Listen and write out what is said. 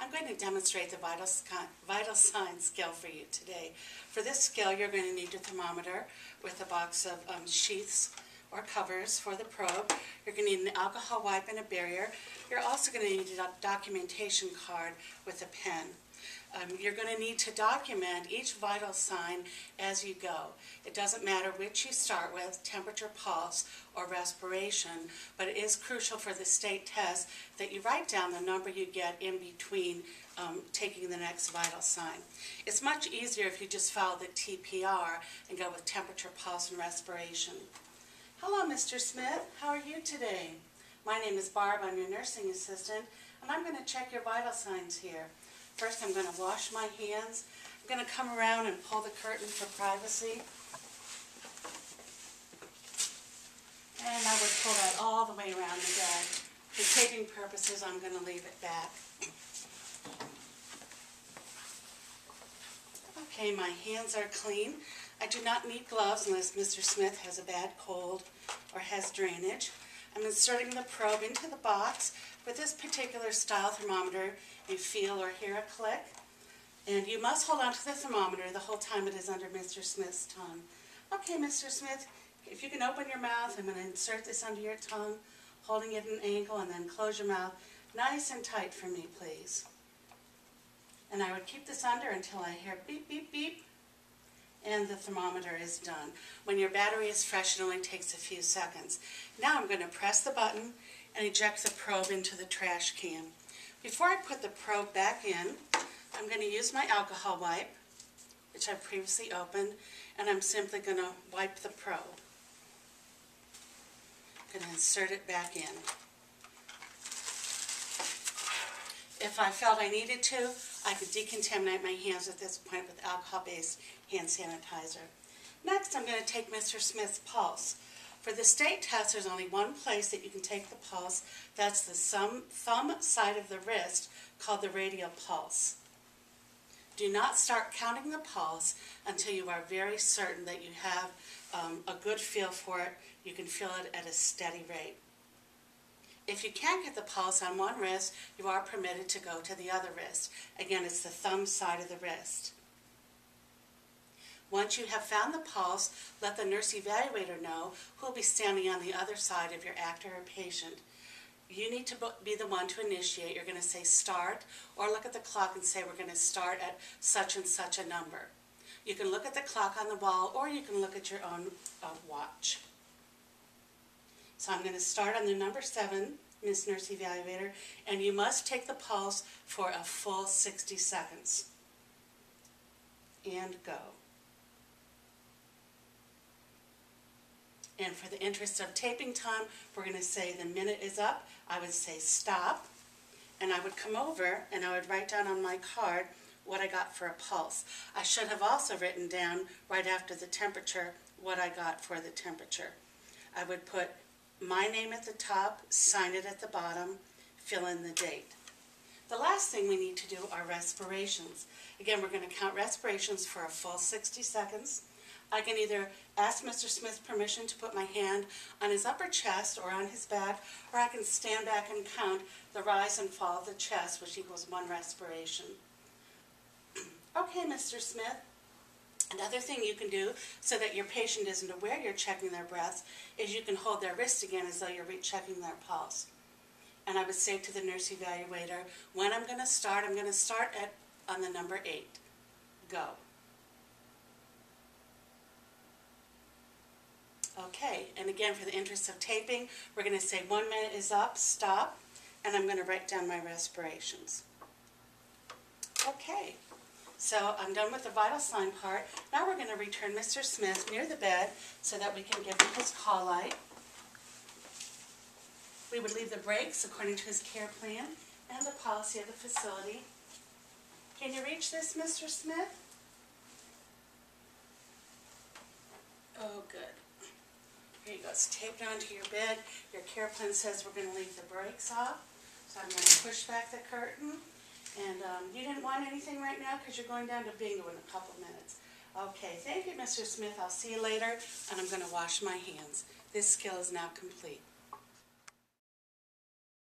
I'm going to demonstrate the vital sign skill for you today. For this skill, you're going to need a thermometer with a box of sheaths or covers for the probe. You're going to need an alcohol wipe and a barrier. You're also going to need a documentation card with a pen. You're going to need to document each vital sign as you go. It doesn't matter which you start with, temperature, pulse, or respiration, but it is crucial for the state test that you write down the number you get in between taking the next vital sign. It's much easier if you just follow the TPR and go with temperature, pulse, and respiration. Hello, Mr. Smith. How are you today? My name is Barb. I'm your nursing assistant, and I'm going to check your vital signs here. First, I'm going to wash my hands. I'm going to come around and pull the curtain for privacy. And I would pull that all the way around the bed. For taping purposes, I'm going to leave it back. Okay, my hands are clean. I do not need gloves unless Mr. Smith has a bad cold or has drainage. I'm inserting the probe into the box. With this particular style thermometer, you feel or hear a click. And you must hold on to the thermometer the whole time it is under Mr. Smith's tongue. Okay, Mr. Smith, if you can open your mouth, I'm going to insert this under your tongue, holding it at an angle, and then close your mouth nice and tight for me, please. And I would keep this under until I hear beep, beep, beep, and the thermometer is done. When your battery is fresh, it only takes a few seconds. Now I'm going to press the button and eject the probe into the trash can. Before I put the probe back in, I'm going to use my alcohol wipe, which I've previously opened, and I'm simply going to wipe the probe. I'm going to insert it back in. If I felt I needed to, I could decontaminate my hands at this point with alcohol-based hand sanitizer. Next, I'm going to take Mr. Smith's pulse. For the state test, there's only one place that you can take the pulse. That's the thumb side of the wrist, called the radial pulse. Do not start counting the pulse until you are very certain that you have a good feel for it. You can feel it at a steady rate. If you can't get the pulse on one wrist, you are permitted to go to the other wrist. Again, it's the thumb side of the wrist. Once you have found the pulse, let the nurse evaluator know who will be standing on the other side of your actor or patient. You need to be the one to initiate. You're going to say start, or look at the clock and say we're going to start at such and such a number. You can look at the clock on the wall, or you can look at your own watch. So I'm going to start on the number 7, Miss Nurse Evaluator, and you must take the pulse for a full 60 seconds. And go. And for the interest of taping time, we're going to say the minute is up. I would say stop, and I would come over and I would write down on my card what I got for a pulse. I should have also written down right after the temperature what I got for the temperature. I would put my name at the top, sign it at the bottom, fill in the date. The last thing we need to do are respirations. Again, we're going to count respirations for a full 60 seconds. I can either ask Mr. Smith's permission to put my hand on his upper chest or on his back, or I can stand back and count the rise and fall of the chest, which equals 1 respiration. Okay, Mr. Smith. Another thing you can do so that your patient isn't aware you're checking their breaths is you can hold their wrist again as though you're rechecking their pulse. And I would say to the nurse evaluator, when I'm going to start on the number 8. Go. Okay, and again, for the interest of taping, we're going to say 1 minute is up, stop, and I'm going to write down my respirations. Okay, so I'm done with the vital sign part. Now we're going to return Mr. Smith near the bed so that we can give him his call light. We would leave the breaks according to his care plan and the policy of the facility. Can you reach this, Mr. Smith? Oh, good. Here you go. It's taped onto your bed. Your care plan says we're going to leave the brakes off. So I'm going to push back the curtain. And you didn't want anything right now because you're going down to bingo in a couple minutes. Okay, thank you, Mr. Smith. I'll see you later, and I'm going to wash my hands. This skill is now complete.